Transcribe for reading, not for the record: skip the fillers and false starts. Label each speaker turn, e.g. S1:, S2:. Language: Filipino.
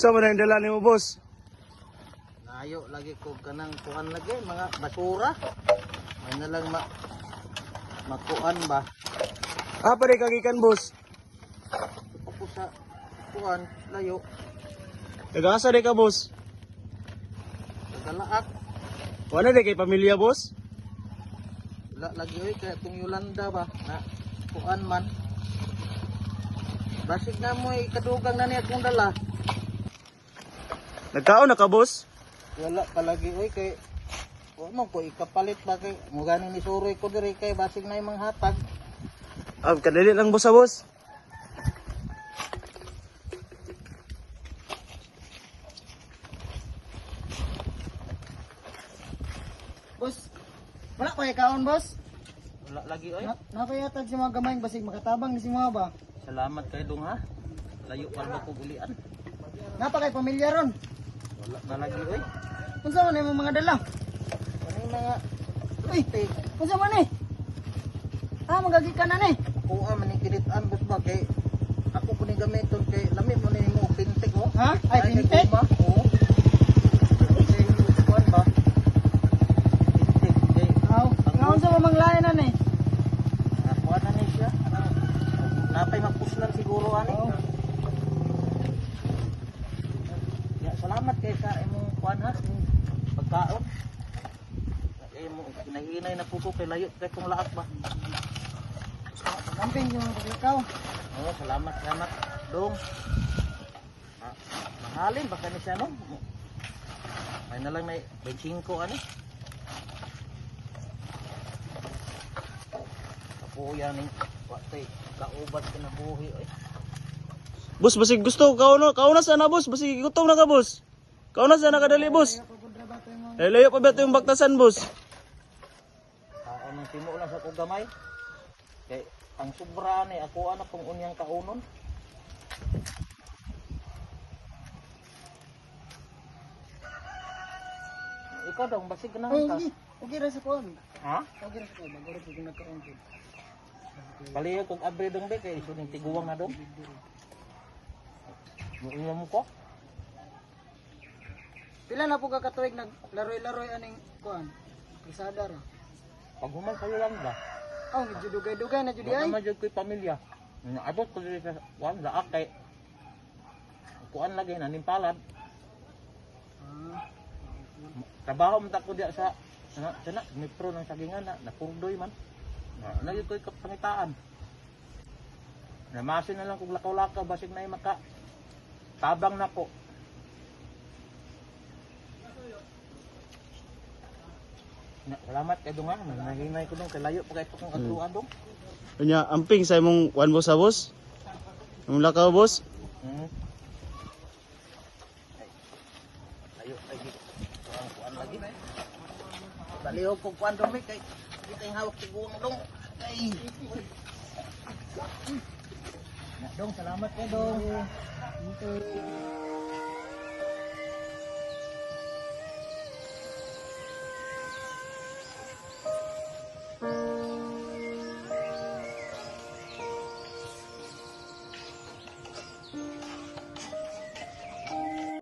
S1: Sa man ang dala nimo, boss?
S2: Nayo lagi ko kanang kuan lagi mga basura. May na lang makuan ba.
S1: Apa rin kagikan, boss?
S2: Ako sa kuan layo
S1: Nag-asa rin ka, boss?
S2: nagalaak.
S1: Wala rin kay pamilya, boss?
S2: Wala lagi oy kaya tong Yolanda ba na kuan man. Basig na mo ikadugang na niya akong dala.
S1: Nagkaon na ka, boss?
S2: Wala palagi oy kay mo ko ikapalit ba kay mo ganing ni suroy ko diri kay basig na imong hatag.
S1: Ah, kadali lang, boss, boss.
S3: Boss, wala pa ikaon, boss.
S2: Wala lagi oy.
S3: Napayatag si mga gamay basig makatabang ni si mga ba.
S2: Salamat kay dong ha. Layo pa ba ko ulian.
S3: Napa kay pamilya ron.
S2: Wala na lagi oy.
S3: Unsa man imong mga dala?
S2: Ano yung mga
S3: Uy, unsa man ni? Magagikan na ni.
S2: kuha man yung kinitaan bus ba kay ako po ni gamiton kay lami mo ni mo pintik oh.
S3: Ha? Ay, pintik?
S2: Oo. Kay kuan ba? Pintik kay
S3: Aw, unsa man manglayan na ni?
S2: kuha na ni siya. Napay mapuslan siguro ani.
S3: Oo.
S2: Ya, salamat kay sa imong kuan ha, imong pagkaon. Kay mo nahinay na puto kay layo kay kung laak ba.
S3: Camping yung ikaw.
S2: Oo, salamat dong. Mahalin baka ni siya no. May na lang may 25 ani. Kapuya ni watay kaubat ka na buhi oy.
S1: Boss, basig gusto. Kauna sana, boss. Basig gutom na ka, boss. Kauna sana kadali, boss. Layo pa ba ito yung baktasan, boss?
S2: Anong timo lang sa kong gamay. Kay ang sobra ni ako ana pang unyang kaunon. Ikaw daw basig na ka.
S3: Okay ra sa kuan.
S2: Ha?
S3: Okay ra sa kuan. Magoro pud nagkaon pud.
S2: Baliya kog abre dong be kay iso ning tiguwang na dong. Mo ko.
S3: Pila na po ka katuig naglaroy-laroy aning kuan. Krisada ra.
S2: Pag human kayo lang ba?
S3: Aw, dugay-dugay na jud ay.
S2: Wala man jud ko'y pamilya. Abot ko diri sa kuan laak kay kuan lagi na nimpalad. Trabaho man ta ko diya sa sana metro ng sagingan na napurdoy man. Na yun ko'y kapangitaan. Namasin na lang kog lakaw-lakaw basig na maka tabang na ko. Salamat kay dong ha. Nahinay ko dong kay layo pa kay pakong adluan dong.
S1: Kanya, amping sa imong one, boss, boss? Yung lakaw, boss?
S2: Layo lagi. Kuan lagi. Baliw ko kuan dong kay kita yung hawak tiguang dong. Ay. Dong, salamat kay dong.